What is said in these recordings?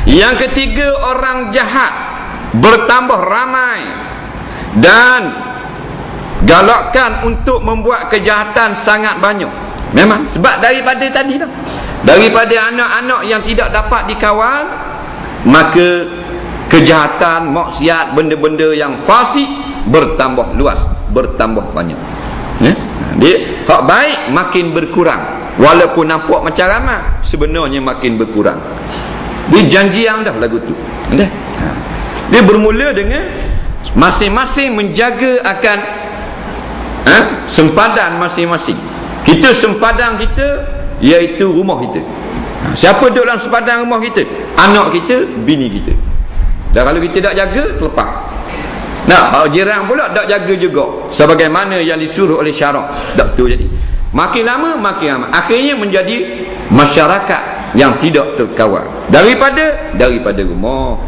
Yang ketiga, orang jahat bertambah ramai dan galakkan untuk membuat kejahatan sangat banyak. Memang sebab daripada tadi dah, daripada anak-anak yang tidak dapat dikawal, maka kejahatan, maksiat, benda-benda yang fasik bertambah luas, bertambah banyak. Dia hak baik makin berkurang, walaupun nampak macam ramai, sebenarnya makin berkurang. Dia janji yang dah lagu tu. Dia bermula dengan masing-masing menjaga akan sempadan masing-masing. Kita sempadan kita iaitu rumah kita. Siapa duduk dalam sempadan rumah kita? Anak kita, bini kita. Dan kalau kita tak jaga, terlepas. Nah, kalau jiran pula tak jaga juga sebagaimana yang disuruh oleh syarak, tak betul jadi. Makin lama makin lama, akhirnya menjadi masyarakat yang tidak terkawal daripada rumah.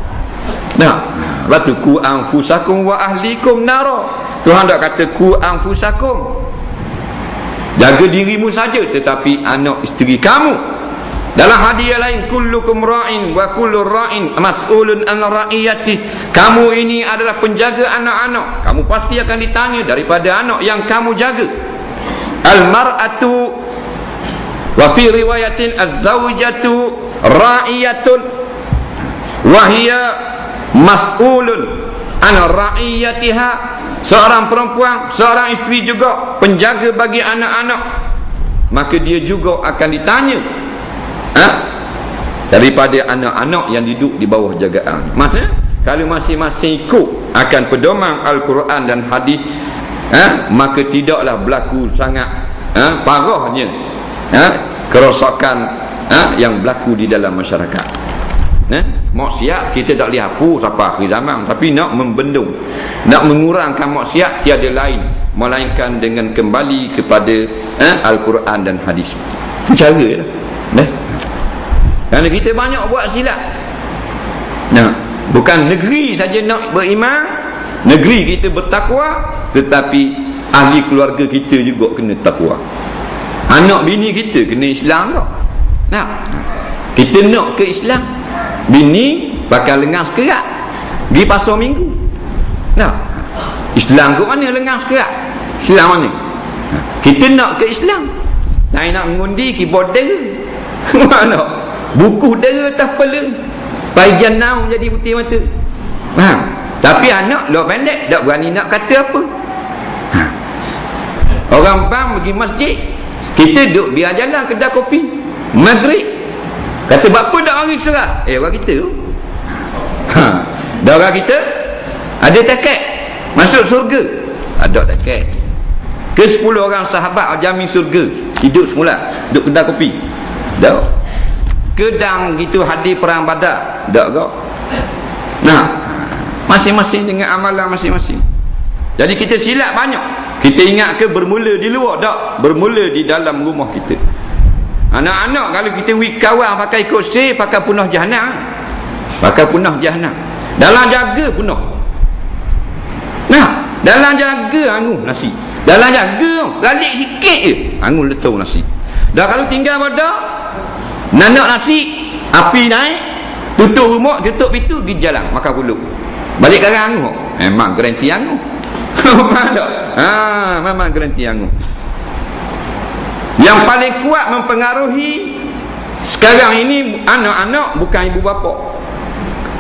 Nah, batu ku anfusakum wa ahlikum nara. Tuhan tak kata ku anfusakum, jaga dirimu saja, tetapi anak isteri kamu. Dalam hadis lain, kullukum ra'in wa kullu ra'in mas'ulun an ra'iyati. Kamu ini adalah penjaga anak-anak, kamu pasti akan ditanya daripada anak yang kamu jaga. Al-mar'atu wa fi riwayatin az-zawjatu ra'iyatun wa hiya mas'ulun an ra'iyatiha. Seorang perempuan, seorang isteri juga penjaga bagi anak-anak, maka dia juga akan ditanya daripada anak-anak yang duduk di bawah jagaan. Maksudnya kalau masing-masing ikut akan pedoman Al-Quran dan hadis, maka tidaklah berlaku sangat parahnya kerosakan yang berlaku di dalam masyarakat. Maksiat kita tak boleh hapus sampai akhir zaman, tapi nak membendung, nak mengurangkan maksiat tiada lain melainkan dengan kembali kepada Al-Quran dan hadis. Itu cara lah. Kerana kita banyak buat silap. Bukan negeri saja nak beriman, negeri kita bertakwa, tetapi ahli keluarga kita juga kena takwa. Anak bini kita kena Islam tak? Kita nak ke Islam, bini pakai lengan sekerat pergi pasar minggu. Islam ke mana lengan sekerat? Islam mana? Kita nak ke Islam, nak mengundi keyboard dera. Mana? Buku dera atas kepala, paijan naung jadi putih mata. Tapi anak luar pendek, tak berani nak kata apa. Orang bang pergi masjid, kita duduk biar jalan kedai kopi maghrib, kata bapa tak hari surat. Orang kita tu dah orang kita ada takat masuk surga, ada takat ke 10 orang sahabat jamin surga, hidup semula duduk kedai kopi. Dah kedang gitu hadis perang Badar, tak kau? Masing-masing dengan amalan masing-masing. Jadi kita silap banyak. Kita ingat ke bermula di luar, tak, bermula di dalam rumah kita. Anak-anak kalau kita kawan pakai kursi, pakai punah jahanam. Pakai punah jahanam. Dalam jaga punah. Dalam jaga angus nasi. Dalam jaga galik sikit je angus letup nasi. Dah kalau tinggal pada nanak nasi, api naik, tutup rumah, tutup pintu, pergi jalan makan pulut, balik karang angus. Memang garanti angus. Memang garanti angus. Yang paling kuat mempengaruhi sekarang ini anak-anak bukan ibu bapa,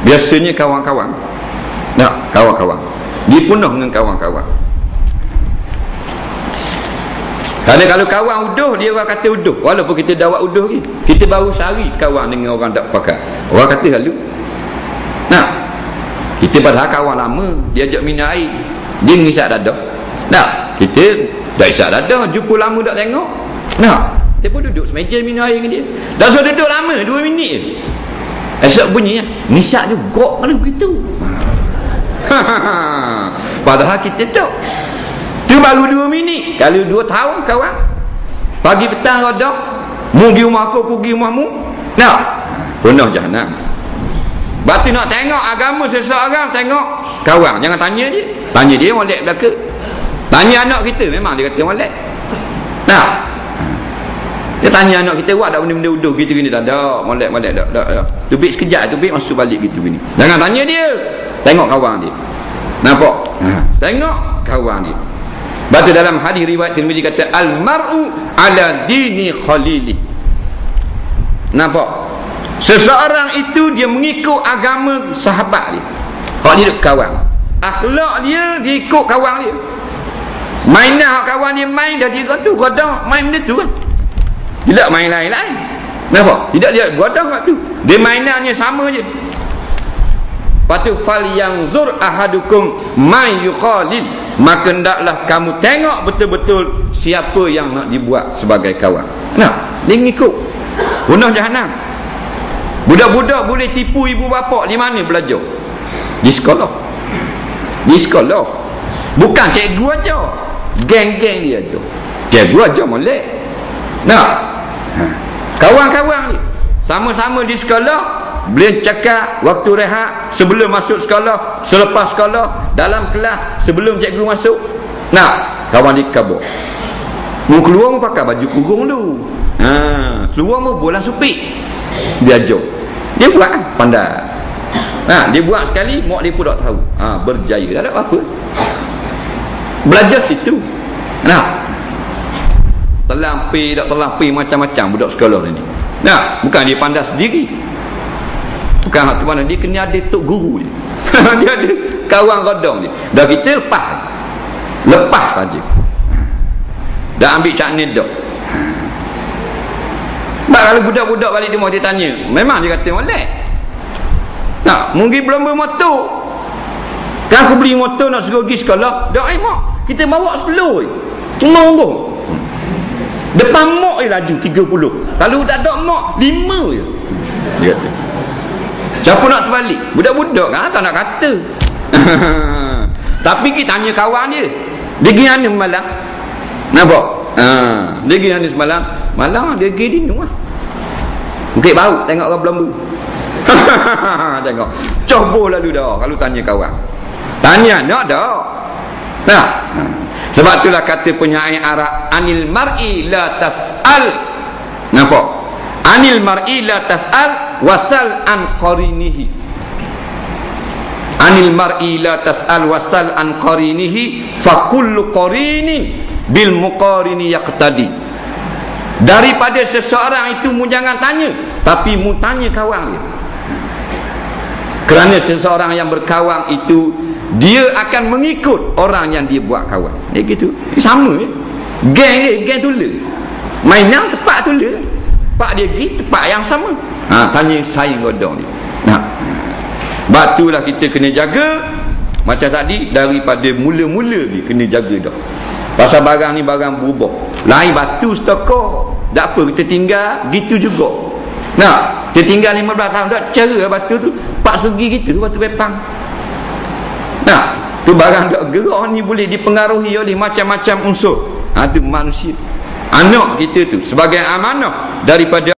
biasanya kawan-kawan. Kawan-kawan dia penuh dengan kawan-kawan. Kerana kalau kawan uduh, dia orang kata uduh, walaupun kita dah buat uduh lagi, kita baru sehari kawan dengan orang tak pakai, orang kata lalu. Kita padahal kawan lama, dia ajak minum air, dia ngisap dada. Kita dah isap dada, jumpa lama tak tengok. Kita pun duduk semeja minum air dengan dia. Dah sudah duduk lama 2 minit je, esok bunyi ngisap juga kalau begitu. Padahal kita tak, tu baru 2 minit. Kalau 2 tahun kawan, pagi petang rodak, mu pergi rumah aku pergi rumahmu, punah jahanam. Batu nak tengok agama seseorang, tengok kawan, jangan tanya dia. Tanya dia molek belaka. Tanya anak kita, memang dia kata molek. Kita tanya anak kita, buat tak benda-benda uduh gitu gini? Tak, molek tak. Tubik sekejap, tubik masuk balik gitu gini. Jangan tanya dia. Tengok kawan dia. Nampak? Tengok kawan dia. Baca dalam hadis riwayat Tirmizi kata al-mar'u ala dini khalili. Nampak? Seseorang itu dia mengikut agama sahabat dia. Hak dia kawan. Akhlak dia ikut kawan dia. Mainan kawan dia main dah dia kata godang main benda tu kan. Tidak main lain-lain. Nampak? Tidak dia godang kat tu. Dia mainannya sama je. Patu fal yang zur ahadukum may yukhalil. Maka hendaklah kamu tengok betul-betul siapa yang nak dibuat sebagai kawan. Nah, dia ngikut. Punah jahanam. Budak-budak boleh tipu ibu bapa di mana belajar? Di sekolah. Di sekolah. Bukan cikgu aja. Geng-geng dia tu. Cikgu aja molek. Nah, kawan-kawan ni sama-sama di sekolah, boleh cakap waktu rehat, sebelum masuk sekolah, selepas sekolah, dalam kelas, sebelum cikgu masuk. Nah, kawan dia kabur. Mau keluar mau pakai baju kurung dulu. Keluar mau bola supik. Dia ajar. Dia buat pandai. Dia buat sekali, mak dia pun tak tahu. Berjaya. Tak ada apa-apa. Belajar situ. Terlampir tak terlampir macam-macam budak sekolah ni. Bukan dia pandai sendiri. Bukan hak tu mana dia kena ada tok guru dia. Dia ada kawan godong dia. Dah kita lepas saja. Dah ambil cak ni dah. Kalau budak-budak balik dia mau dia tanya, memang dia kata molek. Mungkin belum bermotor. Kan aku beli motor nak suruh pergi sekolah, dak mak, kita bawa slow. Tunggu. Depan mak laju 30. Kalau tak ada mak 5 je. Dia kata. Siapa nak terbalik? Budak-budak kan tak nak kata. Tapi kita tanya kawan dia. Dia pergi mana malam? Nampak? Dia pergi mana semalam? Malam dia pergi di rumah. Mungkin bau tengok orang Belambu. Tengok. Coba lalu dah kalau tanya kawan. Tanya nak dah. Sebab itulah kata penyair Arab, anil mar'i la tas'al. Nampak? Anil mar'i la tas'al wasal an qarinihi. Anil mar'i la tas'al wasal an qarinihi fa kullu qarinin bil muqarini yaqtadi. Daripada seseorang itu mu jangan tanya, tapi mu tanya kawan dia. Kerana seseorang yang berkawan itu dia akan mengikut orang yang dia buat kawan. Gitu. Sama je. Geng tula. Mainan tempat tula. Pak dia pergi tempat yang sama. Tanya saya godong dia. Batulah kita kena jaga. Macam tadi, daripada mula-mula ni kena jaga dah. Pasal barang ni barang berubah. Lain batu setokor. Tak apa kita tinggal gitu juga. Kita tinggal 15 tahun dah cara batu tu pak sugi gitu batu bepang. Tu barang tak gerak ni boleh dipengaruhi oleh macam-macam unsur. Tu manusia. Anak kita tu sebagai amanah daripada